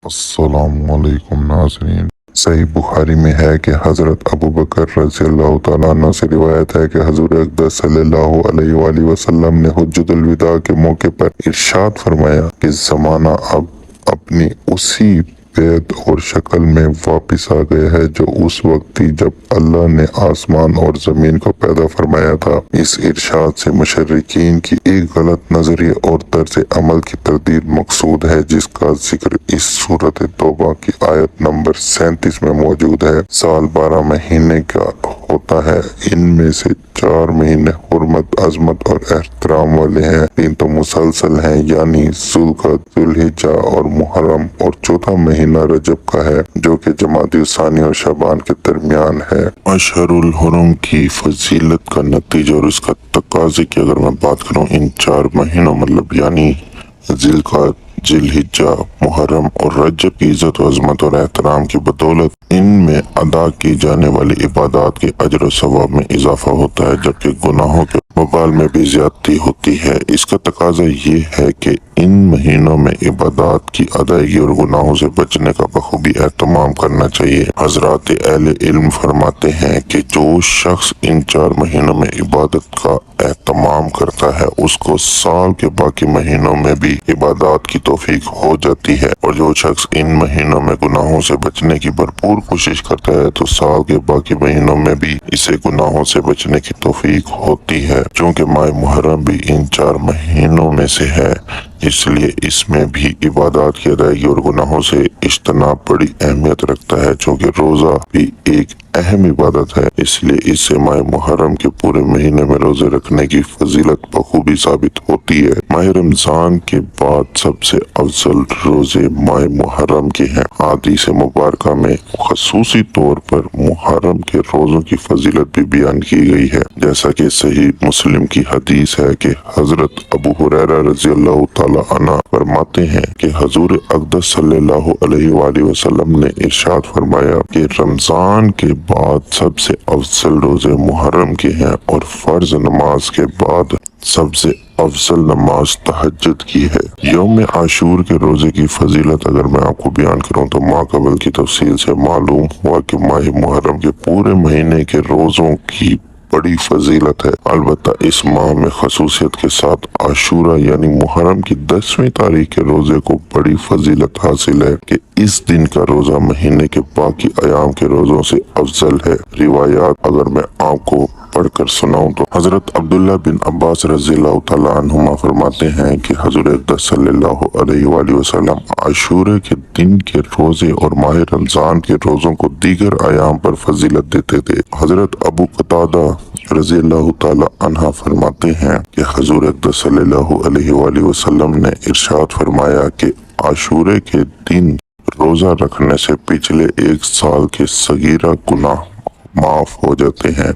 السلام علیکم ناظرین۔ صحیح بخاری میں ہے کہ حضرت ابو بکر رضی اللہ تعالیٰ عنہ سے روایت ہے کہ حضور اقدس صلی اللہ علیہ وآلہ وسلم نے حجۃ الوداع کے موقع پر ارشاد فرمایا کہ زمانہ اب اپنی اسی بیت اور شکل میں واپس آ گیا ہے جو اس وقت تھی جب اللہ نے آسمان اور زمین کو پیدا فرمایا تھا۔ اس ارشاد سے مشرکین کی ایک غلط نظریہ اور طرز عمل کی تردید مقصود ہے، جس کا ذکر اس سورۃ توبہ کی آیت نمبر 37 میں موجود ہے۔ سال 12 مہینے کا ہوتا ہے، ان میں سے 4 مہینے حرمت، عظمت اور احترام والے ہیں، 3 تو مسلسل ہیں یعنی ذوالقعدہ، ذوالحجہ اور محرم، اور چوتھا مہینہ رجب کا ہے جو کہ جمادی الثانی اور شعبان کے درمیان ہے۔ اشہر الحرم کی فضیلت کا نتیجہ اور اس کا تقاضے کی اگر میں بات کروں، ان 4 مہینوں مطلب یعنی ذوالقعدہ، ذوالحجہ، محرم اور رجب کی عزت و عظمت اور احترام کی بدولت ان میں ادا کی جانے والی عبادات کے اجر و ثواب میں اضافہ ہوتا ہے، جبکہ گناہوں کے وبال میں بھی زیادتی ہوتی ہے۔ اس کا تقاضا یہ ہے کہ ان مہینوں میں عبادات کی ادائیگی اور گناہوں سے بچنے کا بخوبی اہتمام کرنا چاہیے۔ حضرات اہل علم فرماتے ہیں کہ جو شخص ان 4 مہینوں میں عبادت کا اہتمام کرتا ہے اس کو سال کے باقی مہینوں میں بھی عبادات کی توفیق ہو جاتی ہے، اور جو شخص ان مہینوں میں گناہوں سے بچنے کی بھرپور کوشش کرتا ہے تو سال کے باقی مہینوں میں بھی اسے گناہوں سے بچنے کی توفیق ہوتی ہے۔ چونکہ ماہ محرم بھی ان 4 مہینوں میں سے ہے، اس لیے اس میں بھی عبادات کی ادائیگی اور گناہوں سے اجتناب بڑی اہمیت رکھتا ہے۔ چونکہ روزہ بھی ایک اہم عبادت ہے، اس لیے اس سے ماہ محرم کے پورے مہینے میں روزے رکھنے کی فضیلت بخوبی ثابت ہوتی ہے۔ ماہ رمضان کے بعد سب سے افضل روزے ماہ محرم کے ہیں۔ حدیث مبارکہ میں خصوصی طور پر محرم کے روزوں کی فضیلت بھی بیان کی گئی ہے، جیسا کہ صحیح مسلم کی حدیث ہے کہ حضرت ابو ہریرہ رضی اللہ تعالی عنہ فرماتے ہیں کہ حضور اقدس صلی اللہ علیہ وآلہ وسلم نے ارشاد فرمایا کہ رمضان کے بعد سب سے افضل روزے محرم کے ہیں، اور فرض نماز کے بعد سب سے افضل نماز تہجد کی ہے۔ یوم عاشور کے روزے کی فضیلت اگر میں آپ کو بیان کروں تو ماقبل کی تفصیل سے معلوم ہوا کہ ماہ محرم کے پورے مہینے کے روزوں کی بڑی فضیلت ہے، البتہ اس ماہ میں خصوصیت کے ساتھ عاشورہ یعنی محرم کی 10ویں تاریخ کے روزے کو بڑی فضیلت حاصل ہے کہ اس دن کا روزہ مہینے کے باقی ایام کے روزوں سے افضل ہے۔ روایات اگر میں آپ کو پڑھ کر سناؤں تو حضرت عبداللہ بن عباس رضی اللہ تعالیٰ عنہما فرماتے ہیں کہ حضور اقدس صلی اللہ علیہ وآلہ وسلم عاشورے کے دن کے روزے اور ماہ رمضان کے روزوں کو دیگر ایام پر فضیلت دیتے تھے۔ حضرت ابو قتادہ رضی اللہ تعالیٰ عنہ فرماتے ہیں کہ حضور اقدس صلی اللہ علیہ وآلہ وسلم نے ارشاد فرمایا کہ عاشورے کے دن روزہ رکھنے سے پچھلے 1 سال کے صغیرہ گناہ معاف ہو جاتے ہیں۔